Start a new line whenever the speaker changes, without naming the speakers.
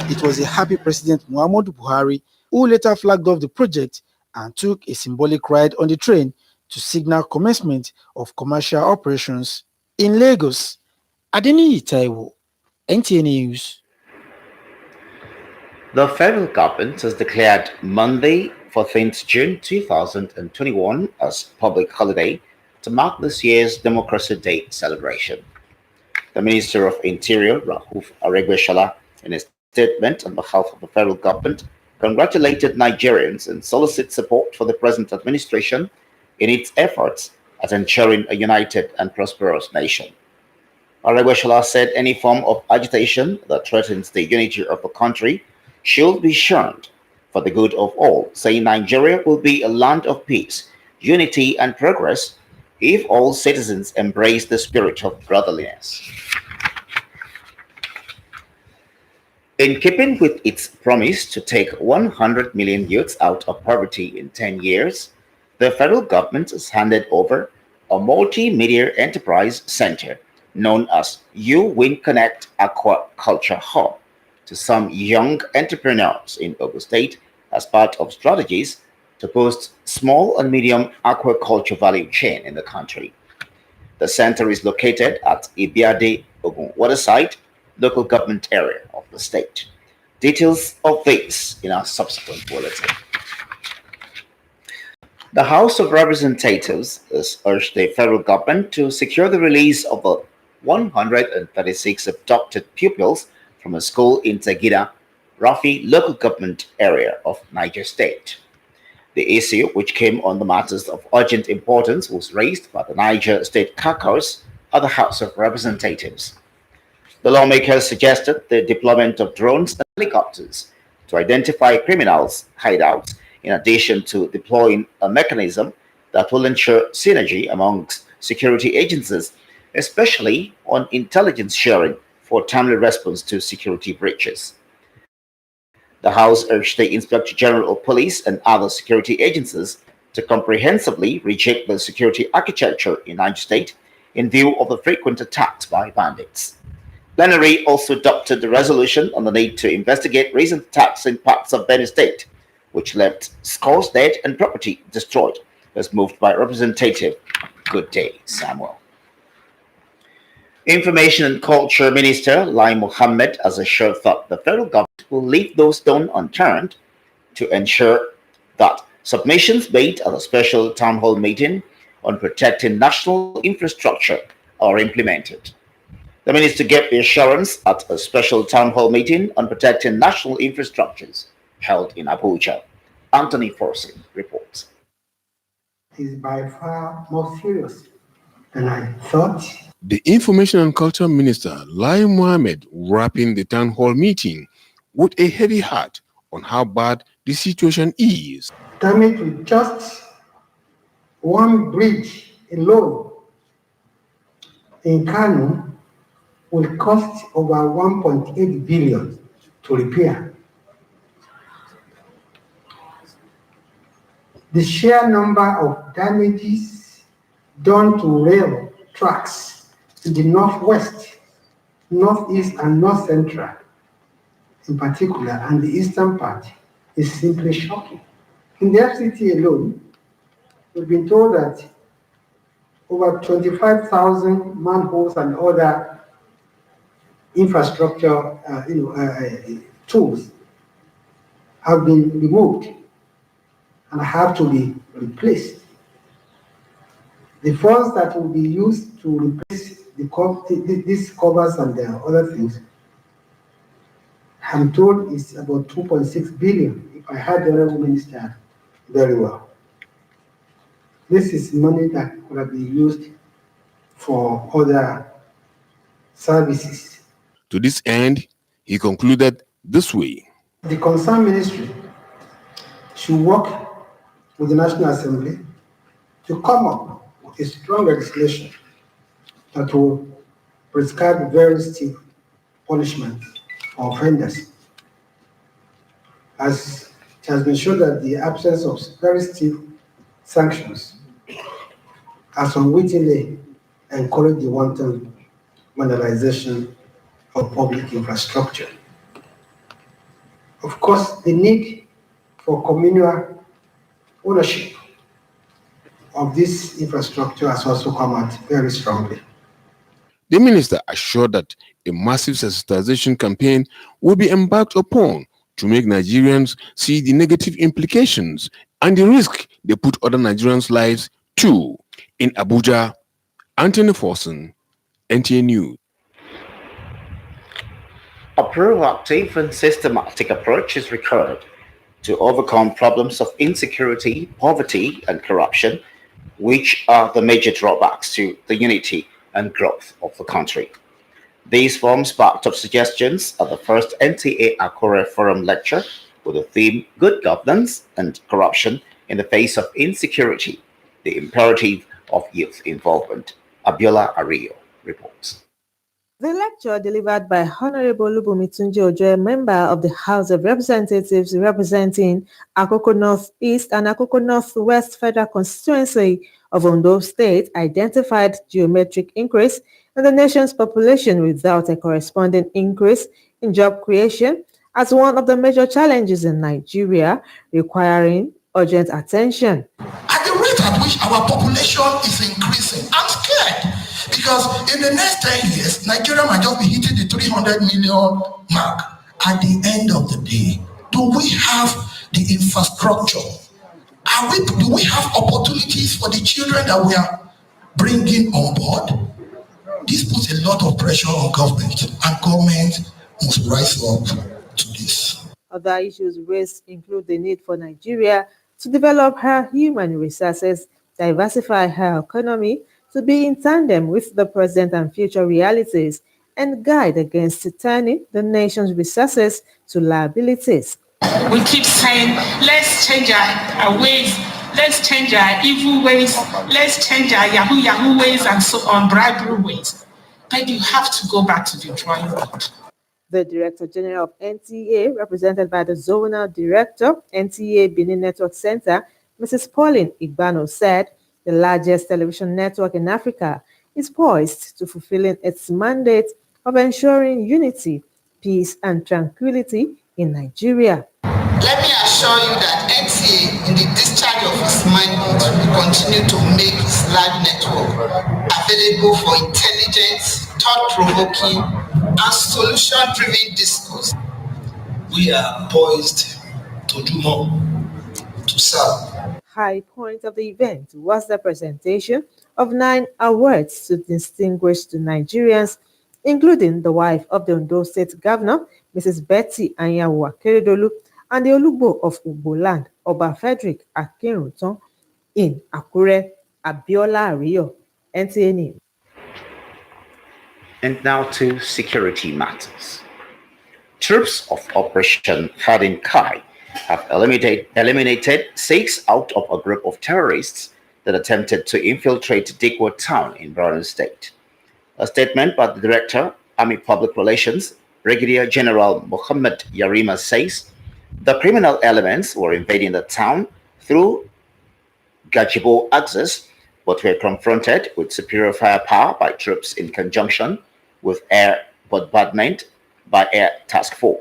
It was a happy President Muhammadu Buhari who later flagged off the project and took a symbolic ride on the train to signal commencement of commercial operations in Lagos. Adeniyi Taiwo, NTA News.
The federal government has declared Monday, 14th June 2021 as public holiday to mark this year's Democracy Day celebration. The Minister of Interior, Rahuf Aregbesola, in a statement on behalf of the federal government, congratulated Nigerians and solicited support for the present administration in its efforts at ensuring a united and prosperous nation. Aregbesola said any form of agitation that threatens the unity of the country should be shunned for the good of all, saying Nigeria will be a land of peace, unity, and progress if all citizens embrace the spirit of brotherliness. In keeping with its promise to take 100 million youths out of poverty in 10 years, the federal government has handed over a multimedia enterprise center known as You Win Connect Aquaculture Hub to some young entrepreneurs in Ogun State as part of strategies to boost small and medium aquaculture value chain in the country. The center is located at Ibiade Ogun Waterside, local government area of the state. Details of this in our subsequent bulletin. The House of Representatives has urged the federal government to secure the release of the 136 abducted pupils from a school in Tegida, Rafi local government area of Niger State. The issue, which came on the matters of urgent importance, was raised by the Niger State Caucus at the House of Representatives. The lawmakers suggested the deployment of drones and helicopters to identify criminals' hideouts, in addition to deploying a mechanism that will ensure synergy amongst security agencies, especially on intelligence sharing for timely response to security breaches. The House urged the Inspector General of Police and other security agencies to comprehensively reject the security architecture in Niger State in view of the frequent attacks by bandits. Plenary also adopted the resolution on the need to investigate recent attacks in parts of Benue State, which left scores dead and property destroyed, as moved by Representative Good Day Samuel. Information and Culture Minister Lai Mohammed has assured that the federal government will leave no stone unturned to ensure that submissions made at a special town hall meeting on protecting national infrastructure are implemented. The minister gave the assurance at a special town hall meeting on protecting national infrastructures held in Abuja. Anthony Forson reports.
It is by far more serious than I thought.
The Information and Culture Minister, Lai Mohammed, wrapping the town hall meeting with a heavy heart on how bad the situation is.
Damage with just one bridge alone in Kano will cost over 1.8 billion to repair. The sheer number of damages done to rail tracks in the northwest, northeast, and north central in particular, and the eastern part is simply shocking. In the FCT alone, we've been told that over 25,000 manholes and other infrastructure tools have been removed and have to be replaced. The funds that will be used to replace these covers and the other things, I'm told is about 2.6 billion, if I heard the Honorable Minister very well. This is money that could have been used for other services.
To this end, he concluded this way.
The concerned ministry should work with the National Assembly to come up with a strong legislation that will prescribe very steep punishment for offenders. As it has been shown that the absence of very steep sanctions has unwittingly encouraged the wanton vandalization of public infrastructure. Of course, the need for communal ownership of this infrastructure has also come out very strongly.
The minister assured that a massive sensitization campaign will be embarked upon to make Nigerians see the negative implications and the risk they put other Nigerians' lives to. In Abuja, Anthony Forson, NTA News.
A proactive and systematic approach is required to overcome problems of insecurity, poverty, and corruption, which are the major drawbacks to the unity and growth of the country. These forms part of suggestions at the first NTA Akure Forum lecture with the theme Good Governance and Corruption in the Face of Insecurity, the Imperative of Youth Involvement. Abiola Ario reports.
The lecture, delivered by Honorable Lubumitunji Ojo, a member of the House of Representatives representing Akoko North East and Akoko North West Federal Constituency of Ondo State, identified geometric increase in the nation's population without a corresponding increase in job creation as one of the major challenges in Nigeria, requiring urgent attention.
At the rate at which our population is increasing, I'm scared. Because in the next 10 years, Nigeria might just be hitting the 300 million mark. At the end of the day, do we have the infrastructure? Do we have opportunities for the children that we are bringing on board? This puts a lot of pressure on government, and government must rise up to this.
Other issues raised include the need for Nigeria to develop her human resources, diversify her economy, to be in tandem with the present and future realities, and guide against turning the nation's resources to liabilities.
We keep saying, let's change our ways, let's change our evil ways, let's change our Yahoo ways and so on, bribery ways. But you have to go back to the drawing board.
The Director General of NTA, represented by the Zonal Director, NTA Benin Network Center, Mrs. Pauline Igbano, said the largest television network in Africa is poised to fulfilling its mandate of ensuring unity, peace, and tranquility in Nigeria.
Let me assure you that NTA, in the discharge of its mandate, will continue to make its large network available for intelligent, thought-provoking, and solution-driven discourse. We are poised to do more, to serve.
High point of the event was the presentation of 9 awards to distinguished Nigerians, including the wife of the Ondo State Governor, Mrs. Betty Anyanwu Akeredolu, and the Olugbo of Ugboland, Oba Frederick Akinruntan, in Akure. Abiola Ario, NTA News.
And now to security matters. Troops of Operation Fadin Kai have eliminated 6 out of a group of terrorists that attempted to infiltrate Dikwa town in Borno State. A statement by the Director, Army Public Relations, Brigadier General Mohammed Yarima, says the criminal elements were invading the town through Gajibo access, but were confronted with superior firepower by troops in conjunction with air bombardment by Air Task Force.